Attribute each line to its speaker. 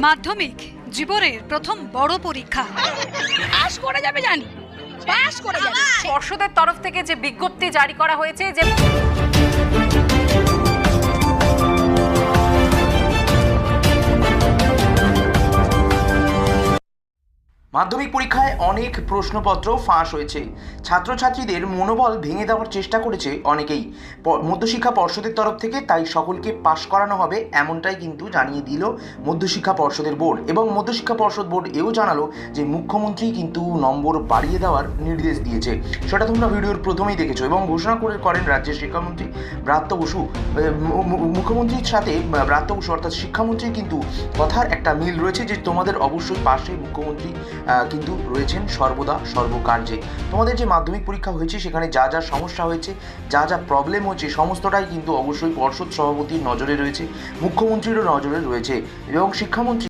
Speaker 1: মাধ্যমিক জীবনের প্রথম বড় পরীক্ষা।
Speaker 2: পাস করে যাবে জানি, পাস করে যাবে।
Speaker 3: পর্ষদের তরফ থেকে যে বিজ্ঞপ্তি জারি করা হয়েছে যে
Speaker 4: মাধ্যমিক পরীক্ষায় অনেক প্রশ্নপত্র ফাঁস হয়েছে। ছাত্রছাত্রীদের মনোবল ভেঙে দেওয়ার চেষ্টা করেছে অনেকেই মধ্যশিক্ষা পর্ষদের তরফ থেকে, তাই সকলকে পাশ করানো হবে এমনটাই কিন্তু জানিয়ে দিল মধ্যশিক্ষা পর্ষদের বোর্ড। এবং মধ্যশিক্ষা পর্ষদ বোর্ড এও জানালো যে মুখ্যমন্ত্রী কিন্তু নম্বর বাড়িয়ে দেওয়ার নির্দেশ দিয়েছে, সেটা তোমরা ভিডিওর প্রথমেই দেখেছো। এবং ঘোষণা করেন রাজ্যের শিক্ষামন্ত্রী ব্রাত্য বসু। মুখ্যমন্ত্রীর সাথে ব্রাত্য বসু অর্থাৎ শিক্ষামন্ত্রীর কিন্তু কথার একটা মিল রয়েছে যে তোমাদের অবশ্যই পাশে মুখ্যমন্ত্রী কিন্তু রয়েছেন সর্বদা সর্বকার্যে। তোমাদের যে মাধ্যমিক পরীক্ষা হয়েছে সেখানে যা যা সমস্যা হয়েছে, যা যা প্রবলেম হচ্ছে, সমস্তটাই কিন্তু অবশ্যই পর্ষদ সভাপতির নজরে রয়েছে, মুখ্যমন্ত্রীরও নজরে রয়েছে। এবং শিক্ষামন্ত্রী